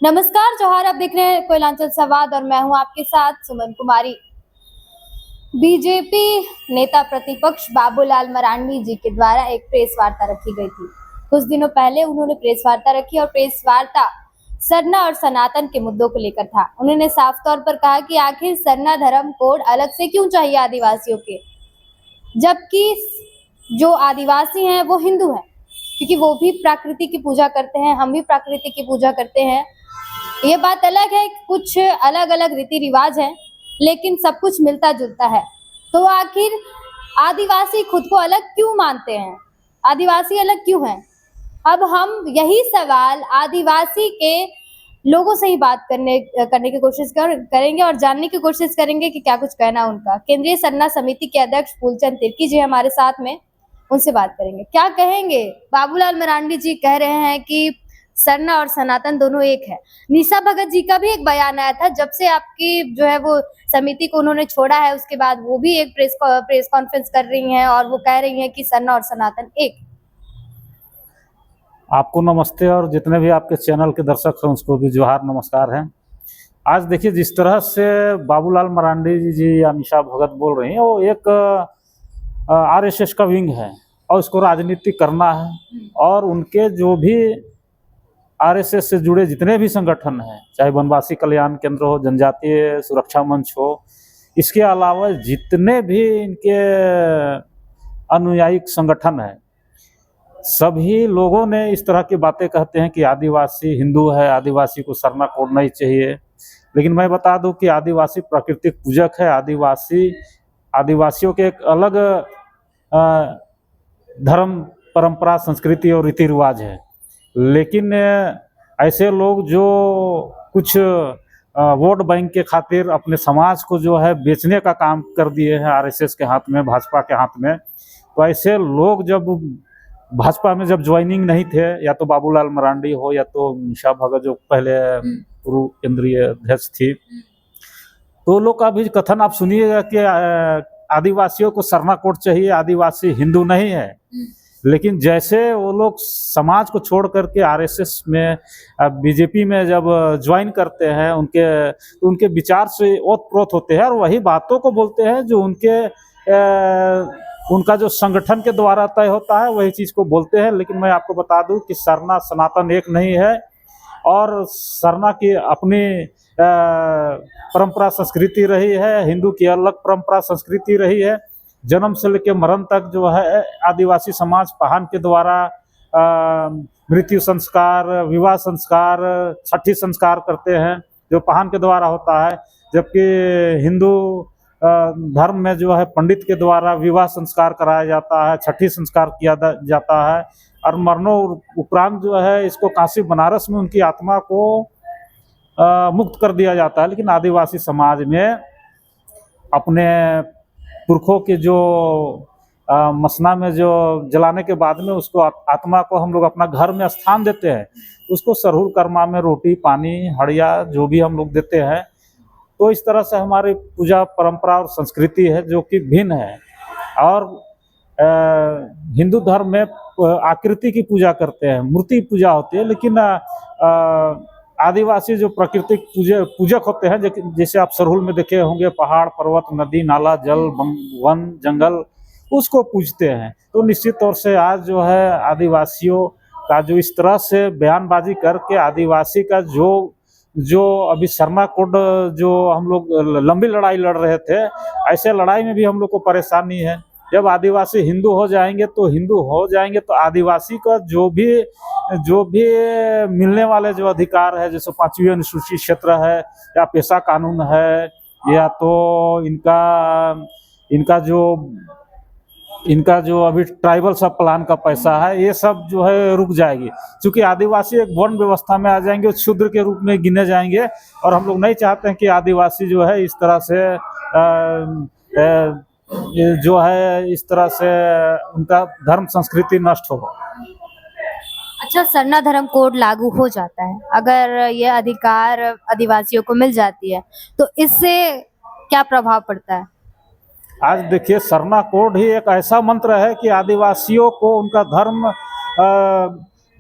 नमस्कार जौहर, आप देख रहे हैं कोयलांचल संवाद और मैं हूं आपके साथ सुमन कुमारी। बीजेपी नेता प्रतिपक्ष बाबूलाल मरांडी जी के द्वारा एक प्रेस वार्ता रखी गई थी। कुछ दिनों पहले उन्होंने प्रेस वार्ता रखी और प्रेस वार्ता सरना और सनातन के मुद्दों को लेकर था। उन्होंने साफ तौर पर कहा कि आखिर सरना धर्म कोड अलग से क्यों चाहिए आदिवासियों के, जबकि जो आदिवासी हैं वो हिंदू हैं, क्योंकि वो भी प्रकृति की पूजा करते हैं, हम भी प्रकृति की पूजा करते हैं। ये बात अलग है, कुछ अलग अलग रीति रिवाज हैं, लेकिन सब कुछ मिलता जुलता है। तो आखिर आदिवासी खुद को अलग क्यों मानते हैं, आदिवासी अलग क्यों हैं? अब हम यही सवाल आदिवासी के लोगों से ही बात करने की कोशिश करेंगे और जानने की कोशिश करेंगे कि क्या कुछ कहना उनका। केंद्रीय सरना समिति के अध्यक्ष फूलचंद तिर्की जी हमारे साथ में, उनसे बात करेंगे। क्या कहेंगे? बाबूलाल मरांडी जी कह रहे हैं कि सरना और सनातन दोनों एक है। निशा भगत जी का भी एक बयान आया था, जब से आपकी जो है वो समिति को उन्होंने छोड़ा है, उसके बाद वो भी एक प्रेस कॉन्फ्रेंस कर रही हैं और वो कह रही हैं कि सरना और सनातन एक। आपको नमस्ते और जितने भी आपके चैनल के दर्शक हैं उसको भी जोहार नमस्कार है। आज देखिए, जिस तरह से बाबूलाल मरांडी जी या निशा भगत बोल रही हैं, वो एक आरएसएस का विंग है और इसको राजनीति करना है। और उनके जो भी आरएसएस से जुड़े जितने भी संगठन हैं, चाहे वनवासी कल्याण केंद्र हो, जनजातीय सुरक्षा मंच हो, इसके अलावा जितने भी इनके अनुयायी संगठन हैं, सभी लोगों ने इस तरह की बातें कहते हैं कि आदिवासी हिंदू है, आदिवासी को सरना कोड नहीं चाहिए। लेकिन मैं बता दूं कि आदिवासी प्राकृतिक पूजक है। आदिवासियों के एक अलग धर्म, परंपरा, संस्कृति और रीति रिवाज है। लेकिन ऐसे लोग जो कुछ वोट बैंक के खातिर अपने समाज को जो है बेचने का काम कर दिए हैं आरएसएस के हाथ में, भाजपा के हाथ में, तो ऐसे लोग जब भाजपा में जब ज्वाइनिंग नहीं थे, या तो बाबूलाल मरांडी हो या तो निशा भगत जो पहले पूर्व केंद्रीय अध्यक्ष थी, तो लोग का भी कथन आप सुनिएगा कि आदिवासियों को सरना कोड चाहिए, आदिवासी हिंदू नहीं है। लेकिन जैसे वो लोग समाज को छोड़ करके आरएसएस में, बीजेपी में जब ज्वाइन करते हैं, उनके विचार से ओत-प्रोत होते हैं और वही बातों को बोलते हैं जो उनका जो संगठन के द्वारा तय होता है, वही चीज़ को बोलते हैं। लेकिन मैं आपको बता दूं कि सरना सनातन एक नहीं है और सरना की अपनी परंपरा संस्कृति रही है, हिंदू की अलग परंपरा संस्कृति रही है। जन्म से लेकर मरण तक जो है आदिवासी समाज पहान के द्वारा मृत्यु संस्कार, विवाह संस्कार, छठी संस्कार करते हैं जो पहान के द्वारा होता है। जबकि हिंदू धर्म में जो है पंडित के द्वारा विवाह संस्कार कराया जाता है, छठी संस्कार किया जाता है और मरणों उपरांत जो है इसको काशी बनारस में उनकी आत्मा को मुक्त कर दिया जाता है। लेकिन आदिवासी समाज में अपने पुरखों के जो मसना में जो जलाने के बाद में उसको आत्मा को हम लोग अपना घर में स्थान देते हैं, उसको सरहुल कर्मा में रोटी पानी हड़िया जो भी हम लोग देते हैं। तो इस तरह से हमारी पूजा परंपरा और संस्कृति है जो कि भिन्न है। और हिंदू धर्म में आकृति की पूजा करते हैं, मूर्ति पूजा होती है। लेकिन आदिवासी जो प्राकृतिक पूजक होते हैं, जैसे आप सरहुल में देखे होंगे, पहाड़ पर्वत नदी नाला जल वन जंगल, उसको पूजते हैं। तो निश्चित तौर से आज जो है आदिवासियों का जो इस तरह से बयानबाजी करके आदिवासी का जो अभी सरना कोड जो हम लोग लंबी लड़ाई लड़ रहे थे, ऐसे लड़ाई में भी हम लोग को परेशानी है। जब आदिवासी हिंदू हो जाएंगे तो आदिवासी का जो भी मिलने वाले जो अधिकार है, जैसे 5वीं अनुसूचित क्षेत्र है या पेशा कानून है, या तो इनका जो अभी ट्राइबल सब प्लान का पैसा है, ये सब जो है रुक जाएगी। क्योंकि आदिवासी एक वर्ण व्यवस्था में आ जाएंगे, शूद्र के रूप में गिने जाएंगे और हम लोग नहीं चाहते हैं कि आदिवासी जो है इस तरह से उनका धर्म संस्कृति नष्ट हो। अच्छा, सरना धर्म कोड लागू हो जाता है, अगर ये अधिकार आदिवासियों को मिल जाती है तो इससे क्या प्रभाव पड़ता है? आज देखिए, सरना कोड ही एक ऐसा मंत्र है कि आदिवासियों को उनका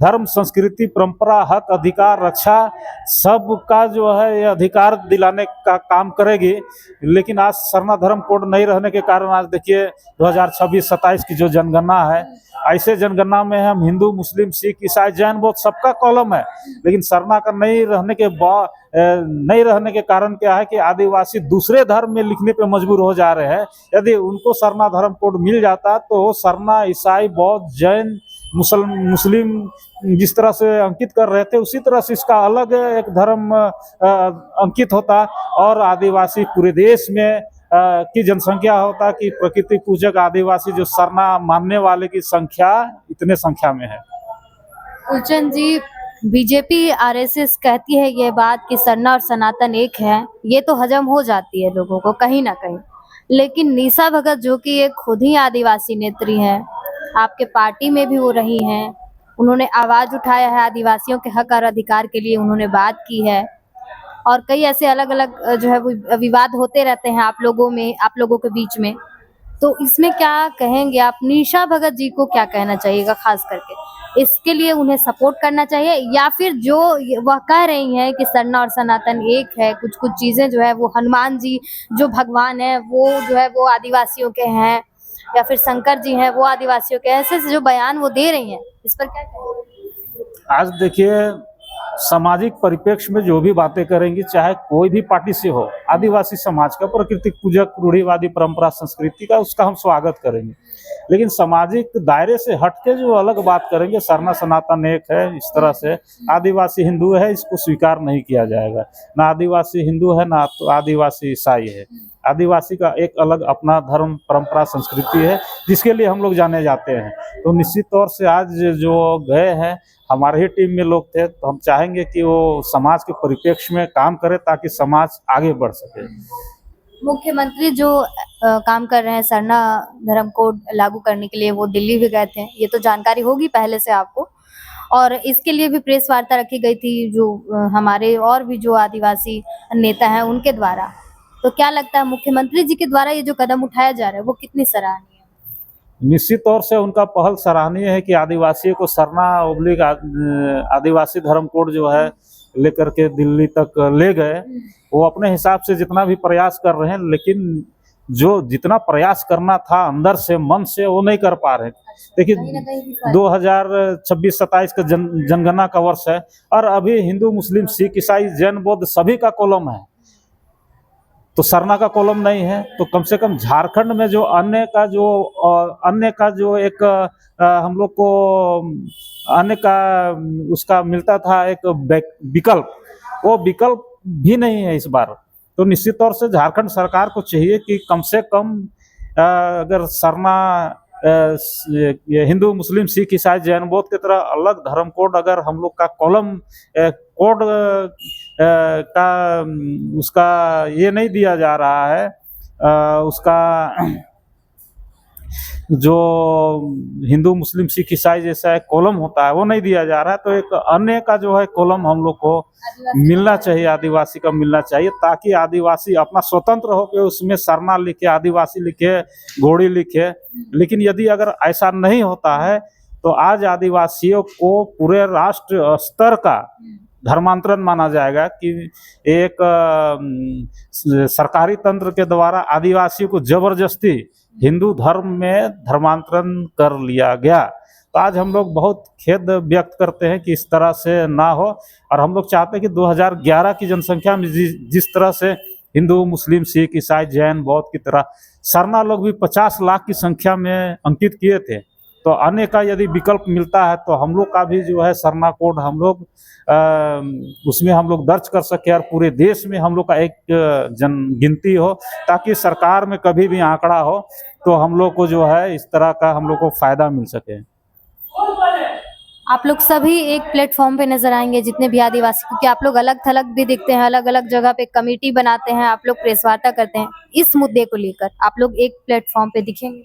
धर्म, संस्कृति, परंपरा, हक, अधिकार, रक्षा सबका जो है ये अधिकार दिलाने का काम करेगी। लेकिन आज सरना धर्म कोड नहीं रहने के कारण आज देखिए 2026-27 की जो जनगणना है, ऐसे जनगणना में हम हिंदू, मुस्लिम, सिख, ईसाई, जैन बौद्ध सबका कॉलम है, लेकिन सरना का नहीं रहने के कारण क्या है कि आदिवासी दूसरे धर्म में लिखने पे मजबूर हो जा रहे हैं। यदि उनको सरना धर्म कोड मिल जाता तो सरना, ईसाई, बौद्ध, जैन, मुस्लिम जिस तरह से अंकित कर रहे थे उसी तरह से इसका अलग एक धर्म अंकित होता और आदिवासी पूरे देश में की जनसंख्या होता कि प्रकृति पूजक आदिवासी जो सरना मानने वाले की संख्या इतने संख्या में है। उज्जैन जी, बीजेपी आरएसएस कहती है ये बात कि सरना और सनातन एक है, ये तो हजम हो जाती है लोगों को कहीं ना कहीं, लेकिन निशा भगत जो कि एक खुद ही आदिवासी नेत्री हैं, आपके पार्टी में भी वो रही हैं, उन्होंने आवाज उठाया है आदिवासियों के हक और अधिकार के लिए, उन्होंने बात की है और कई ऐसे अलग अलग जो है वो विवाद होते रहते हैं आप लोगों के बीच में। तो इसमें क्या कहेंगे आप? निशा भगत जी को क्या कहना चाहिएगा खास करके? इसके लिए उन्हें सपोर्ट करना चाहिए या फिर जो वह कह रही हैं कि सरना और सनातन एक है, कुछ कुछ चीजें जो है वो हनुमान जी जो भगवान है वो जो है वो आदिवासियों के हैं या फिर शंकर जी हैं वो आदिवासियों के, ऐसे जो बयान वो दे रही हैं, इस पर क्या कहेंगे? आज देखिए सामाजिक परिप्रेक्ष्य में जो भी बातें करेंगी, चाहे कोई भी पार्टी से हो, आदिवासी समाज का, प्राकृतिक पूजक, रूढ़िवादी परंपरा संस्कृति का, उसका हम स्वागत करेंगे। लेकिन सामाजिक दायरे से हटके जो अलग बात करेंगे, सरना सनातन एक है, इस तरह से आदिवासी हिंदू है, इसको स्वीकार नहीं किया जाएगा। ना आदिवासी हिंदू है, ना तो आदिवासी ईसाई है। आदिवासी का एक अलग अपना धर्म, परंपरा, संस्कृति है जिसके लिए हम लोग जाने जाते हैं। तो निश्चित तौर से आज जो गए हैं, हमारे ही टीम में लोग थे, तो हम चाहेंगे कि वो समाज के परिप्रेक्ष्य में काम करे ताकि समाज आगे बढ़ सके। मुख्यमंत्री जो काम कर रहे हैं सरना धर्म कोड लागू करने के लिए, वो दिल्ली भी गए थे, ये तो जानकारी होगी पहले से आपको, और इसके लिए भी प्रेस वार्ता रखी गई थी जो हमारे और भी जो आदिवासी नेता हैं उनके द्वारा। तो क्या लगता है मुख्यमंत्री जी के द्वारा ये जो कदम उठाया जा रहा है वो कितनी सराहनीय है? निश्चित तौर से उनका पहल सराहनीय है कि आदिवासियों को सरना ओब्लिक आदिवासी धर्म कोड जो है लेकर के दिल्ली तक ले गए। वो अपने हिसाब से जितना भी प्रयास कर रहे हैं, लेकिन जो जितना प्रयास करना था अंदर से, मन से, वो नहीं कर पा रहे। देखिए 2026-27 का जनगणना का वर्ष है और अभी हिंदू, मुस्लिम, सिख, ईसाई, जैन, बौद्ध सभी का कॉलम है, तो सरना का कॉलम नहीं है। तो कम से कम झारखंड में जो अन्य का जो एक हम लोग को अन्य का उसका मिलता था एक विकल्प, वो विकल्प भी नहीं है इस बार। तो निश्चित तौर से झारखंड सरकार को चाहिए कि कम से कम अगर सरना हिंदू, मुस्लिम, सिख, ईसाई, जैन, बौद्ध की तरह अलग धर्म कोड अगर हम लोग का कॉलम कोड का उसका ये नहीं दिया जा रहा है, उसका जो हिंदू, मुस्लिम, सिख, ईसाई जैसा एक कॉलम होता है वो नहीं दिया जा रहा है, तो एक अन्य का जो है कॉलम हम लोग को मिलना चाहिए, आदिवासी का मिलना चाहिए, ताकि आदिवासी अपना स्वतंत्र होकर उसमें सरना लिखे, आदिवासी लिखे, घोड़ी लिखे। लेकिन यदि अगर ऐसा नहीं होता है तो आज आदिवासियों को पूरे राष्ट्र स्तर का धर्मांतरण माना जाएगा कि एक सरकारी तंत्र के द्वारा आदिवासियों को जबरदस्ती हिंदू धर्म में धर्मांतरण कर लिया गया। तो आज हम लोग बहुत खेद व्यक्त करते हैं कि इस तरह से ना हो, और हम लोग चाहते हैं कि 2011 की जनसंख्या में जिस तरह से हिंदू, मुस्लिम, सिख, ईसाई, जैन, बौद्ध की तरह सरना लोग भी 50 लाख की संख्या में अंकित किए थे, तो अन्य का यदि विकल्प मिलता है तो हम लोग का भी जो है सरना कोड हम लोग उसमें हम लोग दर्ज कर सके और पूरे देश में हम लोग का एक गिनती हो, ताकि सरकार में कभी भी आंकड़ा हो तो हम लोग को जो है इस तरह का हम लोग को फायदा मिल सके। आप लोग सभी एक प्लेटफॉर्म पे नजर आएंगे, जितने भी आदिवासी, क्योंकि आप लोग अलग थलग भी दिखते हैं, अलग अलग जगह पे कमेटी बनाते हैं, आप लोग प्रेस वार्ता करते हैं, इस मुद्दे को लेकर आप लोग एक प्लेटफॉर्म पे दिखेंगे?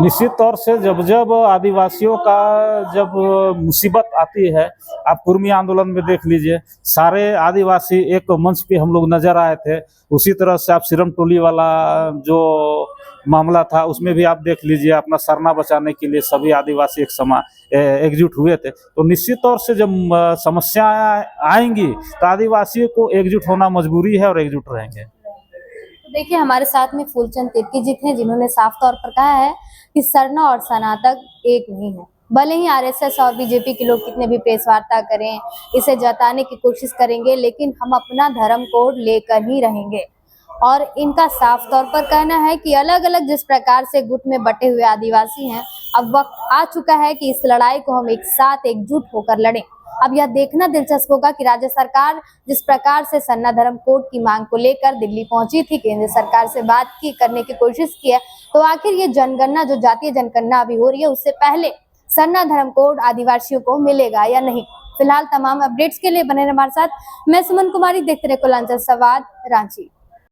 निश्चित तौर से जब जब आदिवासियों का जब मुसीबत आती है, आप कुर्मी आंदोलन में देख लीजिए, सारे आदिवासी एक मंच पे हम लोग नजर आए थे। उसी तरह से आप सिरम टोली वाला जो मामला था उसमें भी आप देख लीजिए, अपना सरना बचाने के लिए सभी आदिवासी एकजुट हुए थे। तो निश्चित तौर से जब समस्याएं आएंगी तो आदिवासियों को एकजुट होना मजबूरी है और एकजुट रहेंगे। तो देखिए हमारे साथ में फूलचंद तिर्की जी थे, जिन्होंने साफ तौर पर कहा है कि सरना और सनातन एक नहीं है। भले ही आरएसएस और बीजेपी के लोग कितने भी प्रेस वार्ता करें, इसे जताने की कोशिश करेंगे, लेकिन हम अपना धर्म कोड लेकर ही रहेंगे। और इनका साफ तौर पर कहना है कि अलग अलग जिस प्रकार से गुट में बटे हुए आदिवासी हैं, अब वक्त आ चुका है कि इस लड़ाई को हम एक साथ एकजुट होकर लड़ें। अब यह देखना दिलचस्प होगा कि राज्य सरकार जिस प्रकार से सरना धर्म कोड की मांग को लेकर दिल्ली पहुंची थी, केंद्र सरकार से बात की करने की कोशिश की है, तो आखिर ये जनगणना जो जातीय जनगणना अभी हो रही है, उससे पहले सरना धर्म कोड आदिवासियों को मिलेगा या नहीं। फिलहाल तमाम अपडेट्स के लिए बने रहे हमारे साथ। मैं सुमन कुमारी, देखते रहे कुलांचल संवाद, रांची।